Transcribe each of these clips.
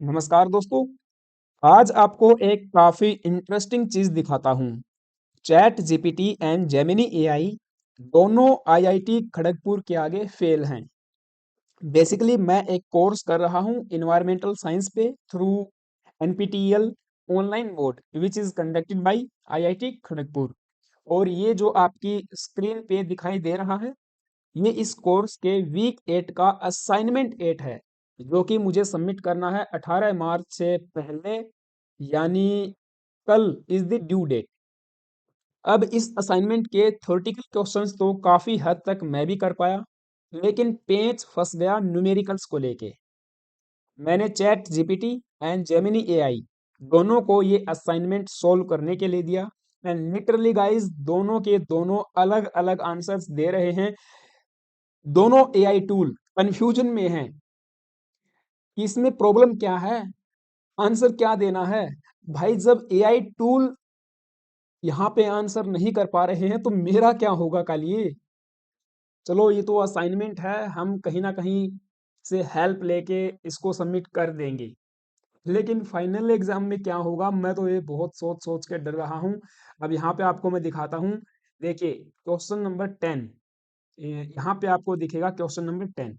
नमस्कार दोस्तों। आज आपको एक काफ़ी इंटरेस्टिंग चीज़ दिखाता हूँ। Chat GPT and Gemini AI दोनों आईआईटी खड़गपुर के आगे फेल हैं। बेसिकली मैं एक कोर्स कर रहा हूँ इन्वायरमेंटल साइंस पे through NPTEL online board which is conducted by IIT Kharagpur. और ये जो आपकी स्क्रीन पे दिखाई दे रहा है, ये इस कोर्स के वीक 8 का असाइनमेंट 8 है, जो कि मुझे सबमिट करना है 18 मार्च से पहले, यानी कल इज द ड्यू डेट। अब इस असाइनमेंट के थ्योरेटिकल क्वेश्चंस तो काफ़ी हद तक मैं भी कर पाया, लेकिन पेच फंस गया न्यूमेरिकल्स को लेके। मैंने chat GPT and Gemini AI दोनों को ये असाइनमेंट सोल्व करने के लिए दिया एंड लिटरली गाइस दोनों के दोनों अलग अलग आंसर्स दे रहे हैं। दोनों एआई टूल कंफ्यूजन में हैं कि इसमें प्रॉब्लम क्या है, आंसर क्या देना है। भाई जब एआई टूल यहाँ पे आंसर नहीं कर पा रहे हैं तो मेरा क्या होगा कल ये। चलो ये तो असाइनमेंट है, हम कहीं ना कहीं से हेल्प लेके इसको सबमिट कर देंगे, लेकिन फाइनल एग्जाम में क्या होगा मैं तो ये बहुत सोच सोच के डर रहा हूँ। अब यहाँ पे आपको मैं दिखाता हूँ। देखिए क्वेश्चन नंबर 10, यहाँ पे आपको दिखेगा क्वेश्चन नंबर 10।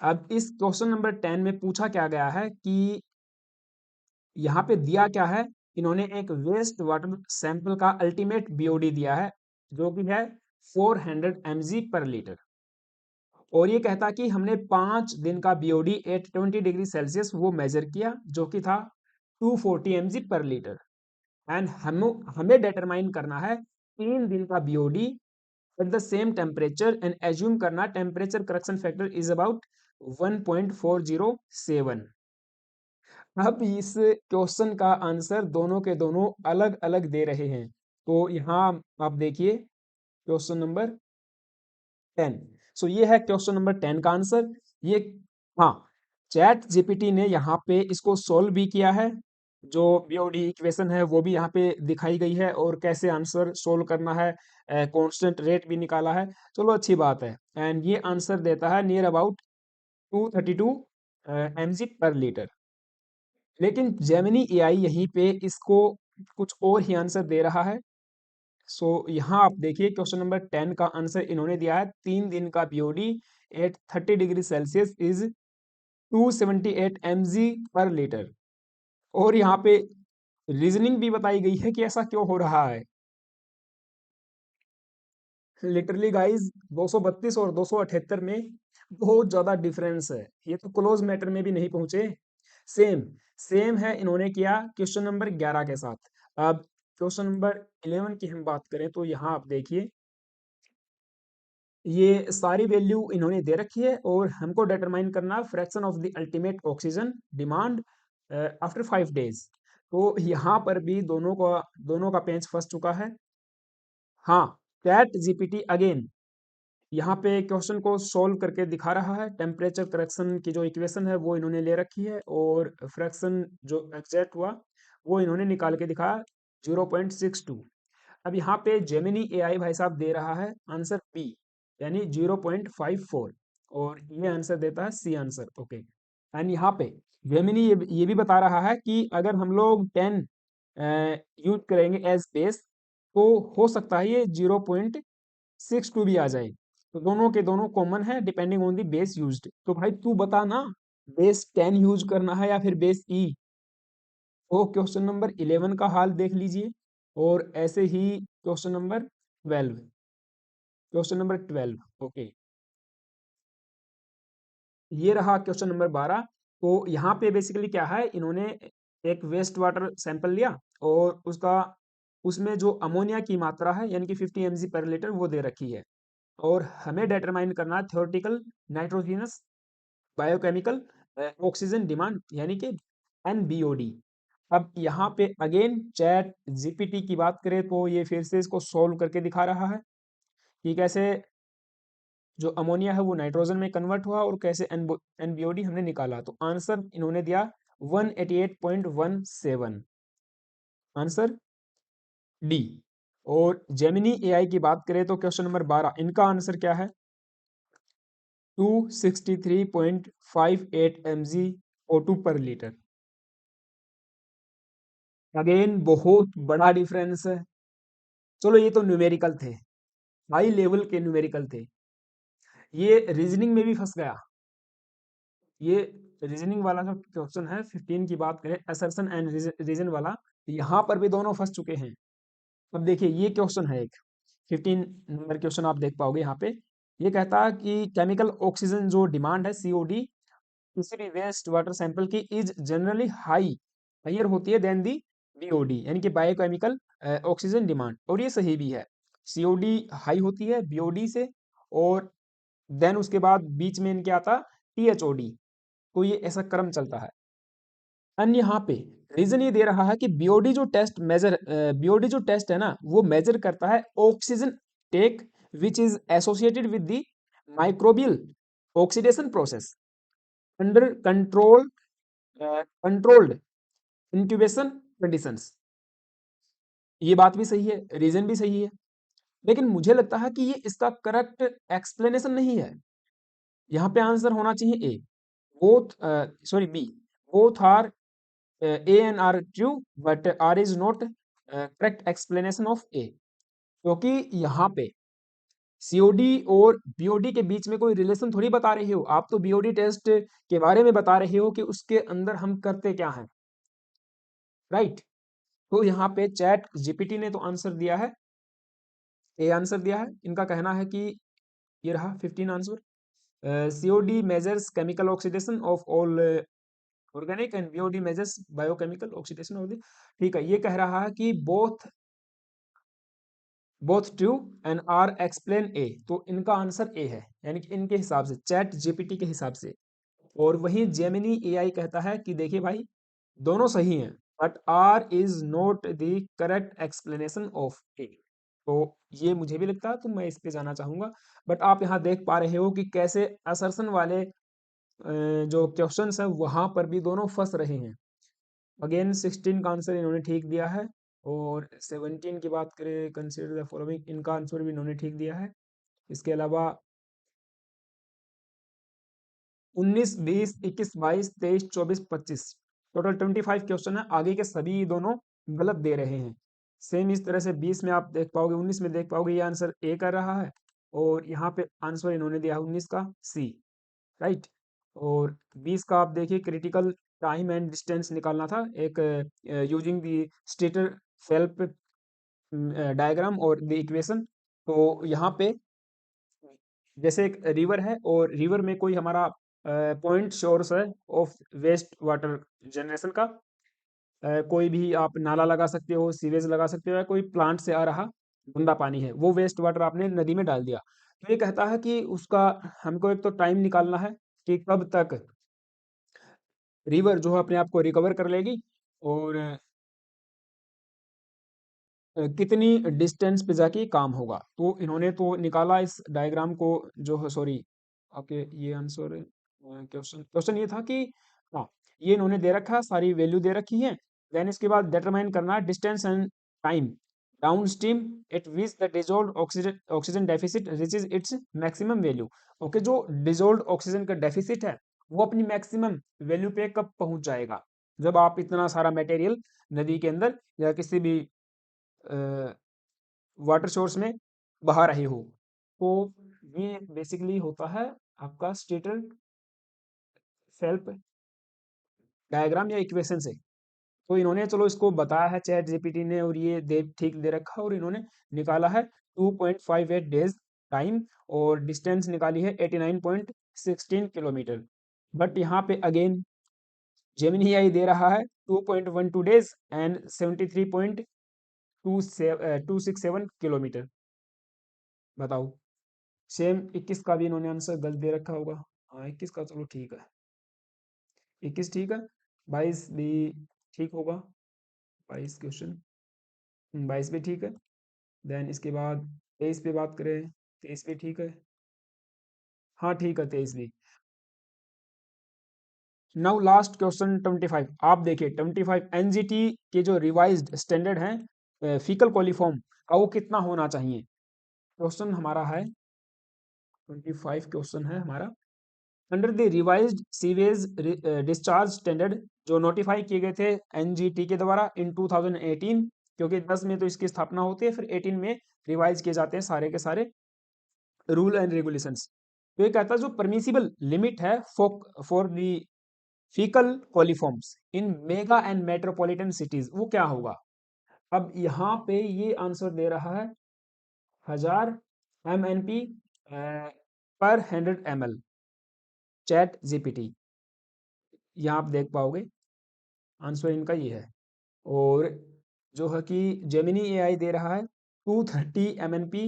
अब इस क्वेश्चन नंबर 10 में पूछा क्या गया है कि यहाँ पे दिया क्या है। इन्होंने एक वेस्ट वाटर सैंपल का अल्टीमेट बीओडी दिया है, जो कि है 400 mg पर लीटर। और ये कहता कि हमने 5 दिन का बीओडी एट 20 डिग्री सेल्सियस वो मेजर किया, जो कि था 240 mg पर लीटर। एंड हम हमें डिटरमाइन करना है 3 दिन का BOD at the same temperature and assume करना temperature correction factor is about 1.407। अब इस क्वेश्चन का आंसर दोनों के दोनों अलग अलग दे रहे हैं। तो यहाँ आप देखिए क्वेश्चन नंबर 10। सो ये है क्वेश्चन नंबर 10 का आंसर। ये, हाँ, चैट जीपीटी ने यहाँ पे इसको सोल्व भी किया है। जो बीओडी इक्वेशन है वो भी यहाँ पे दिखाई गई है और कैसे आंसर सोल्व करना है, कांस्टेंट रेट भी निकाला है। चलो अच्छी बात है। एंड ये आंसर देता है नियर अबाउट 232 mg पर लीटर। लेकिन जेमिनी एआई यहीं पे इसको कुछ और ही आंसर दे रहा है। सो यहाँ आप देखिए क्वेश्चन नंबर 10 का आंसर इन्होंने दिया है 3 दिन का BOD at 30 degree Celsius is 278 mg पर लीटर। और यहाँ पे रीजनिंग भी बताई गई है कि ऐसा क्यों हो रहा है। लिटरली गाइस 232 और 278 में बहुत ज्यादा डिफरेंस है, ये तो क्लोज मैटर में भी नहीं पहुंचे। सेम सेम है इन्होंने किया क्वेश्चन नंबर 11 के साथ। अब क्वेश्चन नंबर 11 की हम बात करें तो यहाँ आप देखिए ये सारी वैल्यू इन्होंने दे रखी है और हमको डिटरमाइन करना fraction of the ultimate oxygen demand after 5 days. तो यहाँ पर भी दोनों का पेंच फंस चुका है। हाँ, चैट जीपीटी अगेन यहाँ पे क्वेश्चन को सोल्व करके दिखा रहा है। टेम्परेचर करेक्शन की जो इक्वेशन है वो इन्होंने ले रखी है और फ्रैक्शन जो एग्जैक्ट हुआ वो इन्होंने निकाल के दिखाया 0.62। अब यहाँ पे जेमिनी एआई भाई साहब दे रहा है आंसर बी, यानी 0.54, और ये आंसर देता है सी आंसर। ओके, एंड यहाँ पे जेमिनी ये भी बता रहा है कि अगर हम लोग 10 यूज करेंगे एज बेस तो हो सकता है ये 0.62 भी आ जाए। तो दोनों के दोनों कॉमन है depending on the base used. तो भाई तू बता ना, बेस 10 यूज करना है या फिर बेस ई। तो क्वेश्चन नंबर 11 का हाल देख लीजिए, और ऐसे ही question number 12, question number 12। Okay, ये रहा क्वेश्चन नंबर 12। तो यहाँ पे बेसिकली क्या है, इन्होंने एक वेस्ट वाटर सैंपल लिया और उसमें जो अमोनिया की मात्रा है यानी कि 50 mg पर लीटर वो दे रखी है, और हमें डिटरमाइन करना है theoretical nitrogenous biochemical oxygen demand यानी कि एनबीओडी। अब यहाँ पे अगेन चैट जीपीटी की बात करें तो ये फिर से इसको सोल्व करके दिखा रहा है कि कैसे जो अमोनिया है वो नाइट्रोजन में कन्वर्ट हुआ और कैसे एनबीओडी हमने निकाला। तो आंसर इन्होंने दिया 188.17, आंसर डी। और जेमिनी एआई की बात करें तो क्वेश्चन नंबर 12 इनका आंसर क्या है, 263.58 mg O2 पर लीटर। अगेन बहुत बड़ा डिफरेंस है। चलो ये तो न्यूमेरिकल थे, हाई लेवल के न्यूमेरिकल थे। ये रीजनिंग में भी फंस गया। ये रीजनिंग वाला जो क्वेश्चन है 15 की बात करें, असर्शन एंड रीजन वाला, यहाँ पर भी दोनों फंस चुके हैं। अब देखिए ये क्वेश्चन है एक 15 नंबर क्वेश्चन, आप देख पाओगे यहाँ पे। ये कहता है कि केमिकल ऑक्सीजन जो डिमांड है सीओडी किसी भी वेस्ट वाटर सैंपल की इज जनरली हाई, हाइयर होती है देन दी बीओडी, यानी कि बायोकेमिकल ऑक्सीजन डिमांड। और ये सही भी है, सीओडी हाई होती है बीओडी से, और देन उसके बाद बीच में इनके आता टीएचओडी। तो ये ऐसा क्रम चलता है। अन्य यहाँ पे रीजन ये दे रहा है कि बीओडी जो टेस्ट है ना, वो मेजर करता है oxygen take which is associated with the microbial oxidation process under controlled incubation conditions. ये बात भी सही है, रीजन भी सही है, लेकिन मुझे लगता है कि ये इसका करेक्ट एक्सप्लेनेशन नहीं है। यहाँ पे आंसर होना चाहिए A, both, sorry B, both are A and R true but R is not correct explanation of A. क्योंकि यहाँ पे सीओडी और बीओडी के बीच में कोई रिलेशन थोड़ी बता रहे हो आप, तो बीओडी टेस्ट के बारे में बता रहे हो कि उसके अंदर हम करते क्या हैं, राइट। तो यहाँ पे चैट जीपीटी ने तो आंसर दिया है, ए आंसर दिया है। इनका कहना है कि ये रहा 15 answer, COD measures chemical oxidation of all organic and BOD measures biochemical oxidation of the, ठीक है। ये कह रहा है कि both true and R explain A, तो इनका आंसर ए है, यानी कि इनके हिसाब से, चैट जीपीटी के हिसाब से। और वही जेमिनी एआई कहता है कि देखिए भाई दोनों सही हैं but R is not the correct explanation of A. तो ये मुझे भी लगता है, तो मैं इस पे जाना चाहूंगा। बट आप यहाँ देख पा रहे हो कि कैसे असर्शन वाले जो क्वेश्चंस है वहां पर भी दोनों फंस रहे हैं। अगेन 16 का आंसर इन्होंने ठीक दिया है, और 17 की बात करें, कंसिडर द फॉलोइंग, इनका आंसर भी इन्होंने ठीक दिया है। इसके अलावा 19, 20, 21, 22, 23, 24, 25, टोटल 25 क्वेश्चन है, आगे के सभी दोनों गलत दे रहे हैं। सेम इस तरह से 20 में आप देख पाओगे, 19 में देख पाओगे, ये आंसर ए कर रहा है, और यहाँ पे आंसर इन्होंने दिया है 19 का सी, राइट। और 20 का आप देखिए, क्रिटिकल टाइम एंड डिस्टेंस निकालना था, एक using the stator self diagram और द इक्वेशन। तो यहाँ पे जैसे एक रिवर है, और रिवर में कोई हमारा पॉइंट सोर्स है ऑफ वेस्ट वाटर जनरेशन का, कोई भी आप नाला लगा सकते हो, सीवेज लगा सकते हो, या कोई प्लांट से आ रहा गंदा पानी है, वो वेस्ट वाटर आपने नदी में डाल दिया। तो ये कहता है कि उसका हमको एक तो टाइम निकालना है कि कब तक रिवर जो है अपने आप को रिकवर कर लेगी, और कितनी डिस्टेंस पे जाके काम होगा। तो इन्होंने तो निकाला इस डायग्राम को, जो है सॉरी आपके ये आंसर, क्वेश्चन क्वेश्चन ये था कि हाँ, ये इन्होंने दे रखा है, सारी वैल्यू दे रखी है। देन इसके बाद डिटरमाइन करना है distance and time down stream eight which the dissolve oxygen oxygen deficit reaches its maximum value. Okay, जो डिजोल्व ऑक्सीजन का डेफिसिट है वो अपनी मैक्सिमम वैल्यू पे कब पहुंच जाएगा, जब आप इतना सारा मटेरियल नदी के अंदर या किसी भी वाटर सोर्स में बहा रहे हो। तो ये बेसिकली होता है आपका स्टेटर सेल्फ डायग्राम या इक्वेशन से। तो इन्होंने चलो इसको बताया है चैट जीपीटी ने, और ये दे ठीक दे रखा है, और इन्होंने निकाला है 2.58 डेज टाइम, और डिस्टेंस निकाली है 89.16 किलोमीटर। बट यहाँ पे अगेन जेमिनी आई दे रहा है 2.12 डेज एंड 73.267 किलोमीटर। बताओ, सेम 21 का भी इन्होंने आंसर गलत दे रखा होगा। हाँ 21 का चलो ठीक है, 21 ठीक है, 22 भी ठीक होगा, 22 क्वेश्चन, 22 भी ठीक है। देन इसके बाद 23 पे बात करें, 23 भी ठीक है, हाँ ठीक है 23 भी। नाउ लास्ट क्वेश्चन 25, आप देखिए 25 एनजीटी के जो रिवाइज्ड स्टैंडर्ड हैं फीकल कोलिफॉर्म का, वो कितना होना चाहिए। क्वेश्चन हमारा है 25 क्वेश्चन है हमारा, under the revised sewage discharge standard, जो नोटिफाई किए गए थे एनजीटी के द्वारा इन 2018, क्योंकि 10 में तो इसकी स्थापना होती है, फिर 18 में रिवाइज किए जाते हैं सारे के सारे रूल एंड रेगुलेशंस। तो ये कहता है जो परमिसिबल लिमिट है for the faecal coliforms in mega and metropolitan cities, वो क्या होगा? अब यहाँ पे ये आंसर दे रहा है 1000 MNP पर 100 ml, चैट जीपीटी। यहाँ आप देख पाओगे आंसर इनका ये है। और जो है कि जेमिनी एआई दे रहा है 230 MNP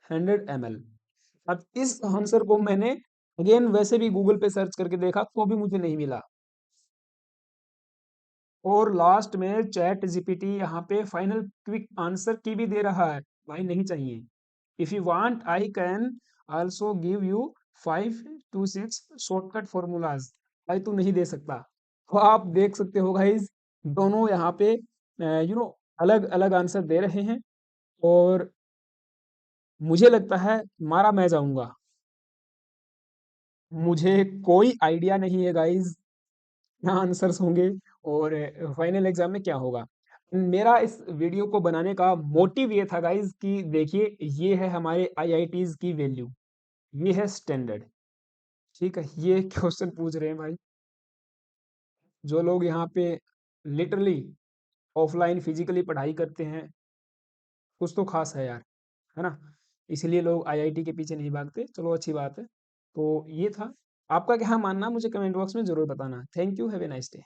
100 ml। अब इस आंसर को मैंने अगेन वैसे भी गूगल पे सर्च करके देखा तो भी मुझे नहीं मिला। और लास्ट में चैट जीपीटी यहाँ पे फाइनल क्विक आंसर की भी दे रहा है, भाई नहीं चाहिए। If you want I can also give you 5 to 6 shortcut formulas, भाई तू नहीं दे सकता। तो आप देख सकते हो गाइस, दोनों यहाँ पे अलग अलग आंसर दे रहे हैं। और मुझे लगता है मारा मैं जाऊंगा, मुझे कोई आइडिया नहीं है गाइस क्या आंसर्स होंगे और फाइनल एग्जाम में क्या होगा। मेरा इस वीडियो को बनाने का मोटिव ये था गाइस कि देखिए ये है हमारे आईआईटीज की वैल्यू, ये है स्टैंडर्ड। ठीक है, ये क्वेश्चन पूछ रहे हैं भाई, जो लोग यहाँ पे लिटरली ऑफलाइन फिजिकली पढ़ाई करते हैं, कुछ तो खास है यार, है ना? इसलिए लोग आईआईटी के पीछे नहीं भागते। चलो अच्छी बात है। तो ये था, आपका क्या मानना मुझे कमेंट बॉक्स में जरूर बताना। Thank you, have a nice day.